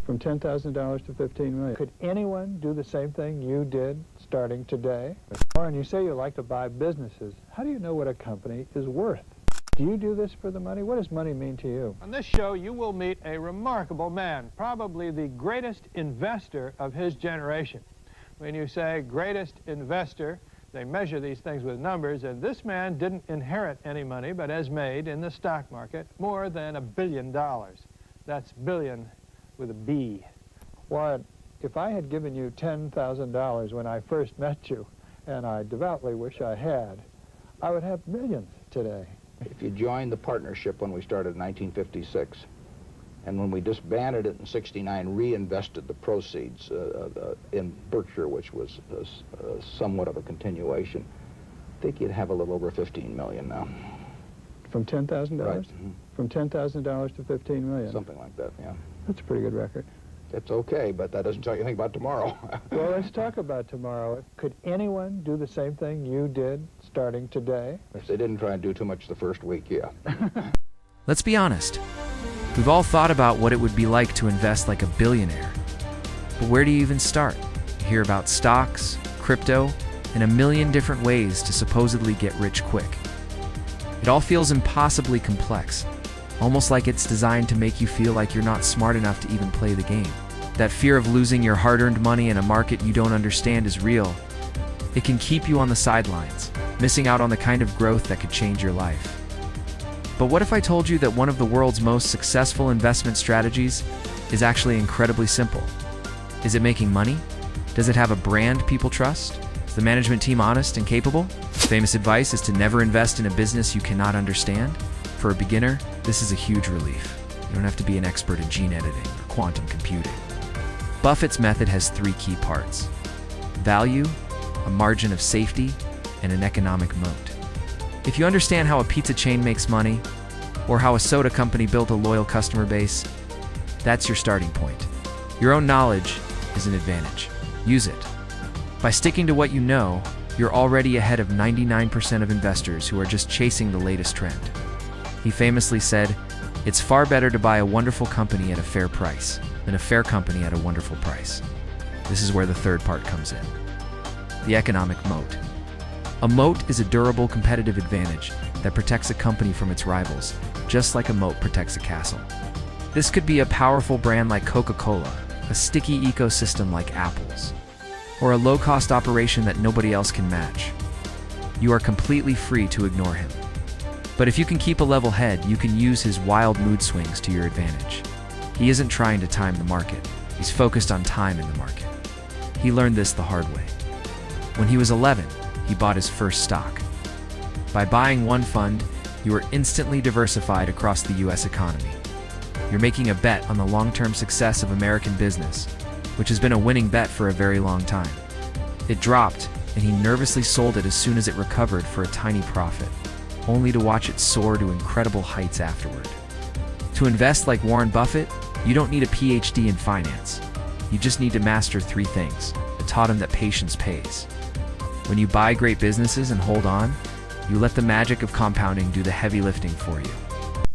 From $10,000 to $15 million. Could anyone do the same thing you did starting today? Warren, you say you like to buy businesses. How do you know what a company is worth? Do you do this for the money? What does money mean to you? On this show, you will meet a remarkable man, probably the greatest investor of his generation. When you say greatest investor, they measure these things with numbers, and this man didn't inherit any money, but has made in the stock market more than $1 billion. That's billion with a B. Warren, if I had given you $10,000 when I first met you, and I devoutly wish I had, I would have millions today. If you joined the partnership when we started in 1956, and when we disbanded it in '69, reinvested the proceeds in Berkshire, which was somewhat of a continuation, I think you'd have a little over $15 million now. From $10,000? Right. From $10,000 to $15 million? Something like that, yeah. That's a pretty good record. It's okay, but that doesn't tell you anything about tomorrow. Well, let's talk about tomorrow. Could anyone do the same thing you did starting today? If they didn't try and do too much the first week, yeah. Let's be honest. We've all thought about what it would be like to invest like a billionaire. But where do you even start? You hear about stocks, crypto, and a million different ways to supposedly get rich quick. It all feels impossibly complex, almost like it's designed to make you feel like you're not smart enough to even play the game. That fear of losing your hard-earned money in a market you don't understand is real. It can keep you on the sidelines, missing out on the kind of growth that could change your life. But what if I told you that one of the world's most successful investment strategies is actually incredibly simple? Is it making money? Does it have a brand people trust? Is the management team honest and capable? Famous advice is to never invest in a business you cannot understand. For a beginner, this is a huge relief. You don't have to be an expert in gene editing or quantum computing. Buffett's method has 3 key parts: value, a margin of safety, and an economic moat. If you understand how a pizza chain makes money, or how a soda company built a loyal customer base, that's your starting point. Your own knowledge is an advantage. Use it. By sticking to what you know, you're already ahead of 99% of investors who are just chasing the latest trend. He famously said, "It's far better to buy a wonderful company at a fair price than a fair company at a wonderful price." This is where the third part comes in. The economic moat. A moat is a durable competitive advantage that protects a company from its rivals, just like a moat protects a castle. This could be a powerful brand like Coca-Cola, a sticky ecosystem like Apple's, or a low-cost operation that nobody else can match. You are completely free to ignore him. But if you can keep a level head, you can use his wild mood swings to your advantage. He isn't trying to time the market. He's focused on time in the market. He learned this the hard way. When he was 11, he bought his first stock. By buying one fund, you are instantly diversified across the US economy. You're making a bet on the long-term success of American business, which has been a winning bet for a very long time. It dropped, and he nervously sold it as soon as it recovered for a tiny profit, only to watch it soar to incredible heights afterward. To invest like Warren Buffett, you don't need a PhD in finance. You just need to master 3 things. I taught him that patience pays. When you buy great businesses and hold on, you let the magic of compounding do the heavy lifting for you.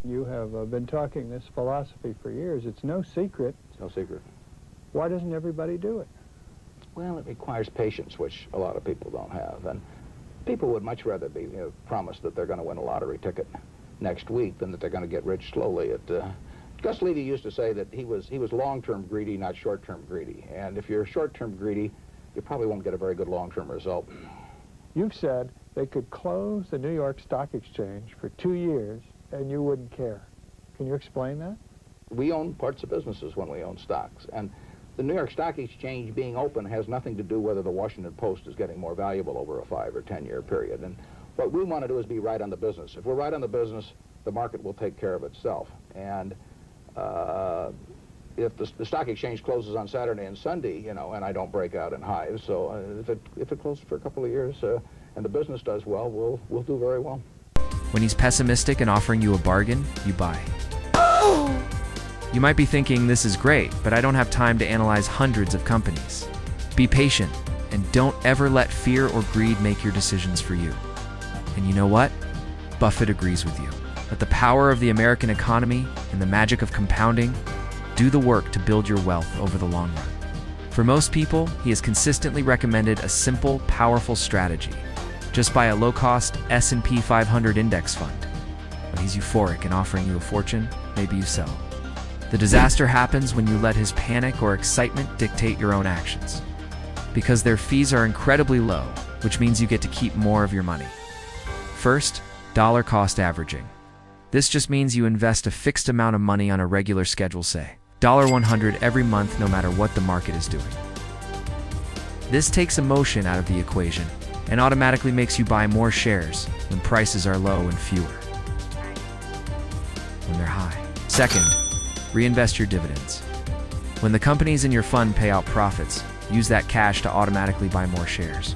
You have been talking this philosophy for years. It's no secret. It's no secret. Why doesn't everybody do it? Well, it requires patience, which a lot of people don't have. And people would much rather be promised that they're going to win a lottery ticket next week than that they're going to get rich slowly. Gus Levy used to say that he was long-term greedy, not short-term greedy. And if you're short-term greedy, you probably won't get a very good long-term result. You've said they could close the New York Stock Exchange for 2 years and you wouldn't care. Can you explain that? We own parts of businesses when we own stocks. And the New York Stock Exchange being open has nothing to do whether the Washington Post is getting more valuable over a 5 or 10 year period. And what we want to do is be right on the business. If we're right on the business, the market will take care of itself. And if the stock exchange closes on Saturday and Sunday, and I don't break out in hives, so if it closes for a couple of years and the business does well, we'll do very well. When he's pessimistic and offering you a bargain, you buy. You might be thinking, this is great, but I don't have time to analyze hundreds of companies. Be patient, and don't ever let fear or greed make your decisions for you. And you know what? Buffett agrees with you. That the power of the American economy and the magic of compounding Do the work to build your wealth over the long run. For most people, he has consistently recommended a simple, powerful strategy. Just buy a low-cost S&P 500 index fund. When he's euphoric and offering you a fortune, maybe you sell. The disaster happens when you let his panic or excitement dictate your own actions. Because their fees are incredibly low, which means you get to keep more of your money. First, dollar cost averaging. This just means you invest a fixed amount of money on a regular schedule, say $100 every month, no matter what the market is doing. This takes emotion out of the equation and automatically makes you buy more shares when prices are low and fewer when they're high. Second, reinvest your dividends. When the companies in your fund pay out profits, use that cash to automatically buy more shares.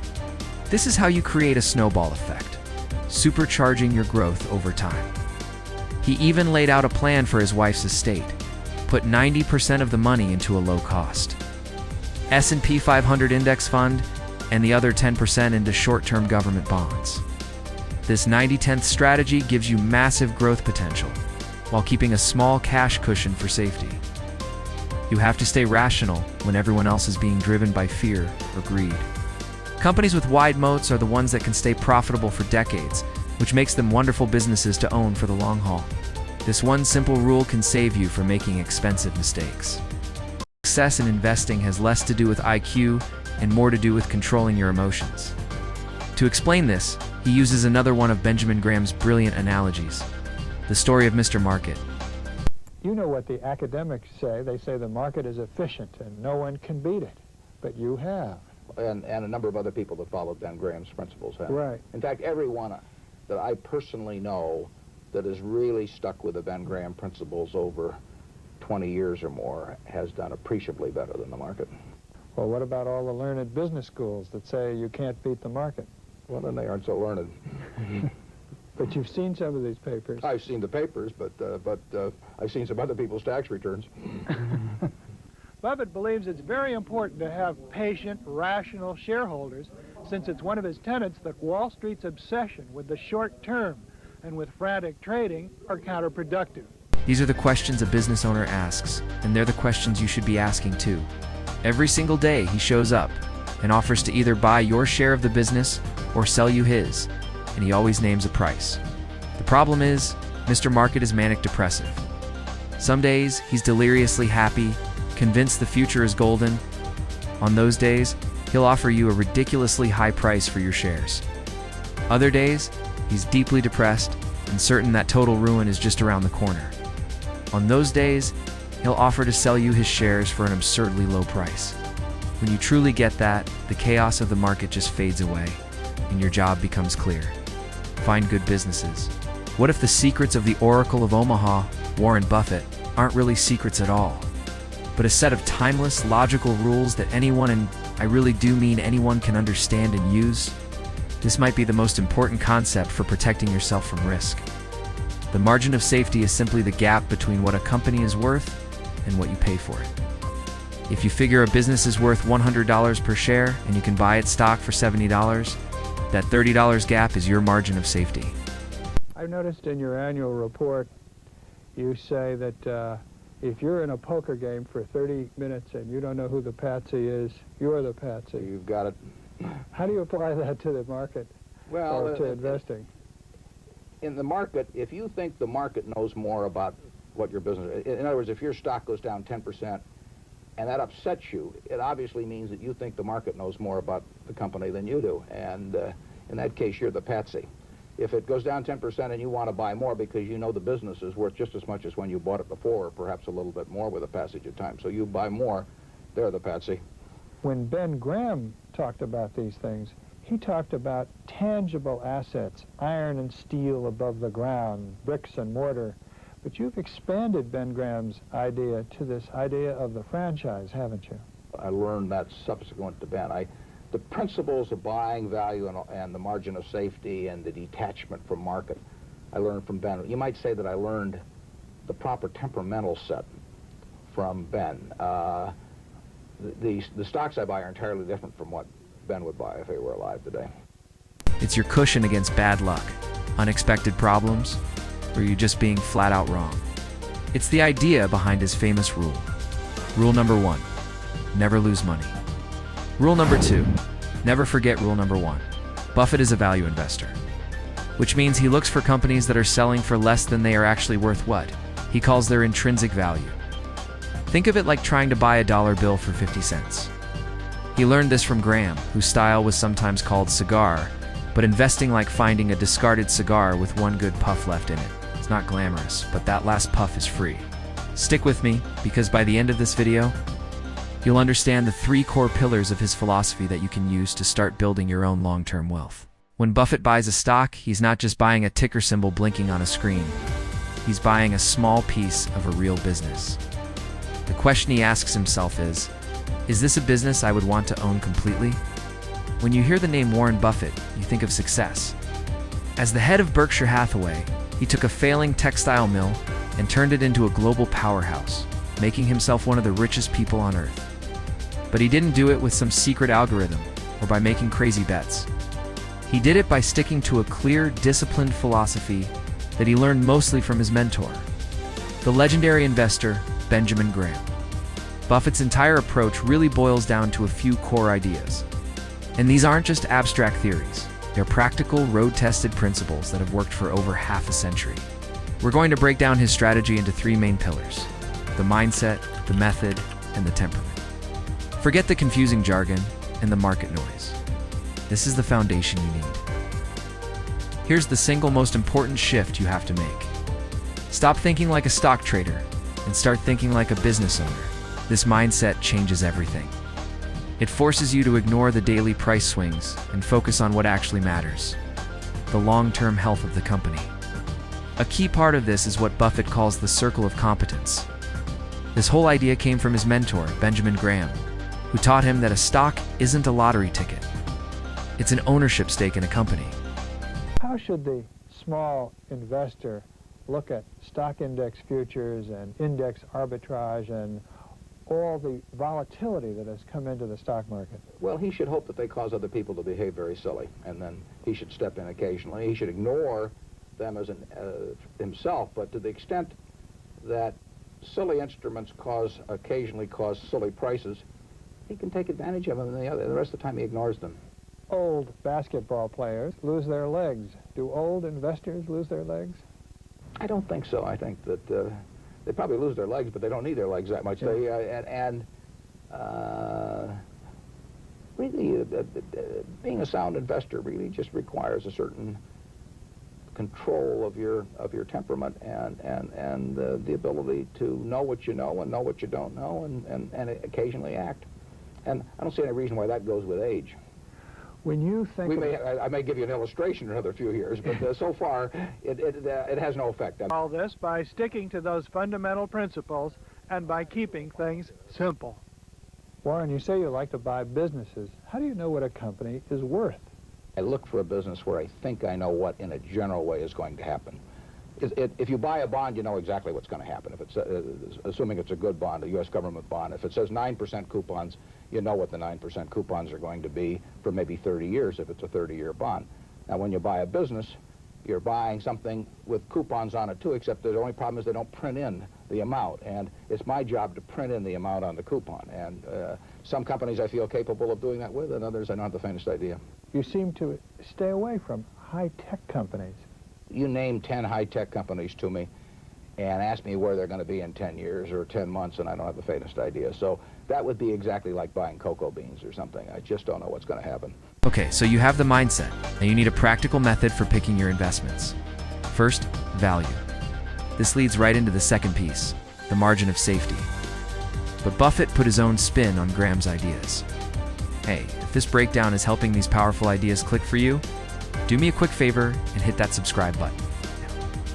This is how you create a snowball effect, supercharging your growth over time. He even laid out a plan for his wife's estate. Put 90% of the money into a low-cost S&P 500 index fund and the other 10% into short-term government bonds. This 90-10 strategy gives you massive growth potential while keeping a small cash cushion for safety. You have to stay rational when everyone else is being driven by fear or greed. Companies with wide moats are the ones that can stay profitable for decades, which makes them wonderful businesses to own for the long haul. This one simple rule can save you from making expensive mistakes. Success in investing has less to do with IQ and more to do with controlling your emotions. To explain this, he uses another one of Benjamin Graham's brilliant analogies, the story of Mr. Market. You know what the academics say. They say the market is efficient and no one can beat it. But you have. And a number of other people that followed Ben Graham's principles have. Right. In fact, everyone that I personally know that has really stuck with the Ben Graham principles over 20 years or more has done appreciably better than the market. Well, what about all the learned business schools that say you can't beat the market? Well, then they aren't so learned. But you've seen some of these papers. I've seen the papers, but I've seen some other people's tax returns. Buffett believes it's very important to have patient, rational shareholders, since it's one of his tenets that Wall Street's obsession with the short term and with frantic trading are counterproductive. These are the questions a business owner asks, and they're the questions you should be asking too. Every single day he shows up and offers to either buy your share of the business or sell you his, and he always names a price. The problem is, Mr. Market is manic depressive. Some days he's deliriously happy, convinced the future is golden. On those days, he'll offer you a ridiculously high price for your shares. Other days, he's deeply depressed and certain that total ruin is just around the corner. On those days, he'll offer to sell you his shares for an absurdly low price. When you truly get that, the chaos of the market just fades away, and your job becomes clear. Find good businesses. What if the secrets of the Oracle of Omaha, Warren Buffett, aren't really secrets at all, but a set of timeless, logical rules that anyone, and I really do mean anyone, can understand and use? This might be the most important concept for protecting yourself from risk. The margin of safety is simply the gap between what a company is worth and what you pay for it. If you figure a business is worth $100 per share and you can buy its stock for $70, that $30 gap is your margin of safety. I've noticed in your annual report you say that if you're in a poker game for 30 minutes and you don't know who the patsy is, you're the patsy. You've got it. How do you apply that to the market or to investing? In the market, if you think the market knows more about what your business is, in other words, if your stock goes down 10% and that upsets you, it obviously means that you think the market knows more about the company than you do. And in that case, you're the patsy. If it goes down 10% and you want to buy more because you know the business is worth just as much as when you bought it before, or perhaps a little bit more with the passage of time, so you buy more, they're the patsy. When Ben Graham talked about these things, he talked about tangible assets, iron and steel above the ground, bricks and mortar. But you've expanded Ben Graham's idea to this idea of the franchise, haven't you? I learned that subsequent to Ben. The principles of buying value and the margin of safety and the detachment from market, I learned from Ben. You might say that I learned the proper temperamental set from Ben. The stocks I buy are entirely different from what Ben would buy if he were alive today. It's your cushion against bad luck, unexpected problems, or you just being flat out wrong. It's the idea behind his famous rule. Rule number 1, never lose money. Rule number 2, never forget rule number 1. Buffett is a value investor, which means he looks for companies that are selling for less than they are actually worth what he calls their intrinsic value. Think of it like trying to buy a dollar bill for 50 cents. He learned this from Graham, whose style was sometimes called cigar, but investing like finding a discarded cigar with one good puff left in it. It's not glamorous, but that last puff is free. Stick with me, because by the end of this video, you'll understand the 3 core pillars of his philosophy that you can use to start building your own long-term wealth. When Buffett buys a stock, he's not just buying a ticker symbol blinking on a screen. He's buying a small piece of a real business. The question he asks himself is this a business I would want to own completely? When you hear the name Warren Buffett, you think of success. As the head of Berkshire Hathaway, he took a failing textile mill and turned it into a global powerhouse, making himself one of the richest people on earth. But he didn't do it with some secret algorithm or by making crazy bets. He did it by sticking to a clear, disciplined philosophy that he learned mostly from his mentor, the legendary investor Benjamin Graham. Buffett's entire approach really boils down to a few core ideas. And these aren't just abstract theories. They're practical, road-tested principles that have worked for over half a century. We're going to break down his strategy into 3 main pillars: the mindset, the method, and the temperament. Forget the confusing jargon and the market noise. This is the foundation you need. Here's the single most important shift you have to make. Stop thinking like a stock trader and start thinking like a business owner. This mindset changes everything. It forces you to ignore the daily price swings and focus on what actually matters: the long-term health of the company. A key part of this is what Buffett calls the circle of competence. This whole idea came from his mentor, Benjamin Graham, who taught him that a stock isn't a lottery ticket. It's an ownership stake in a company. How should the small investor look at stock index futures and index arbitrage and all the volatility that has come into the stock market? Well, he should hope that they cause other people to behave very silly, and then he should step in occasionally. He should ignore them as himself, but to the extent that silly instruments occasionally cause silly prices, he can take advantage of them, and the rest of the time he ignores them. Old basketball players lose their legs. Do old investors lose their legs? I don't think so. I think that they probably lose their legs, but they don't need their legs that much. Yeah. Really, being a sound investor really just requires a certain control of your temperament and the ability to know what you know and know what you don't know and occasionally act. And I don't see any reason why that goes with age. When you think I may give you an illustration in another few years, but so far it has no effect. All this by sticking to those fundamental principles and by keeping things simple. Warren, you say you like to buy businesses. How do you know what a company is worth? I look for a business where I think I know what, in a general way, is going to happen. If you buy a bond, you know exactly what's going to happen. If it's assuming it's a good bond, a U.S. government bond, if it says 9% coupons, you know what the 9% coupons are going to be for maybe 30 years if it's a 30-year bond. Now, when you buy a business, you're buying something with coupons on it too, except the only problem is they don't print in the amount, and it's my job to print in the amount on the coupon. And some companies I feel capable of doing that with, and others I don't have the faintest idea. You seem to stay away from high-tech companies. You name 10 high-tech companies to me and ask me where they're going to be in 10 years or 10 months, and I don't have the faintest idea. So that would be exactly like buying cocoa beans or something. I just don't know what's going to happen. Okay, so you have the mindset. Now you need a practical method for picking your investments. First, value. This leads right into the second piece, the margin of safety. But Buffett put his own spin on Graham's ideas. Hey, if this breakdown is helping these powerful ideas click for you, do me a quick favor and hit that subscribe button.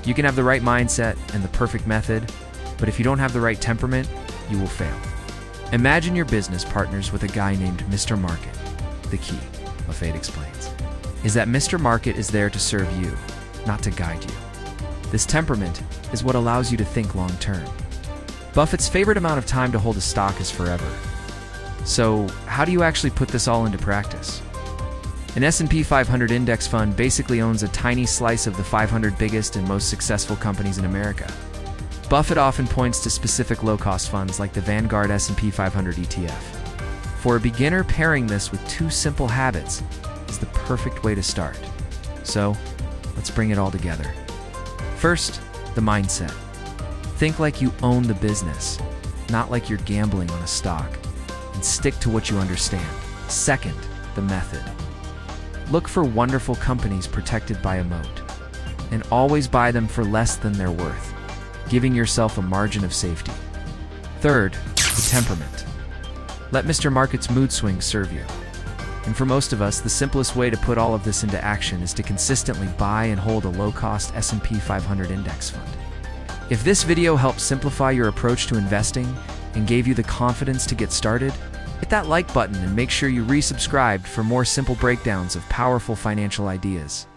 You can have the right mindset and the perfect method, but if you don't have the right temperament, you will fail. Imagine your business partners with a guy named Mr. Market. The key, Buffett explains, is that Mr. Market is there to serve you, not to guide you. This temperament is what allows you to think long term. Buffett's favorite amount of time to hold a stock is forever. So how do you actually put this all into practice? An S&P 500 index fund basically owns a tiny slice of the 500 biggest and most successful companies in America. Buffett often points to specific low-cost funds like the Vanguard S&P 500 ETF. For a beginner, pairing this with 2 simple habits is the perfect way to start. So, let's bring it all together. First, the mindset. Think like you own the business, not like you're gambling on a stock, and stick to what you understand. Second, the method. Look for wonderful companies protected by a moat, and always buy them for less than they're worth, giving yourself a margin of safety. Third, the temperament. Let Mr. Market's mood swings serve you. And for most of us, the simplest way to put all of this into action is to consistently buy and hold a low-cost S&P 500 index fund. If this video helped simplify your approach to investing and gave you the confidence to get started, hit that like button and make sure you resubscribed for more simple breakdowns of powerful financial ideas.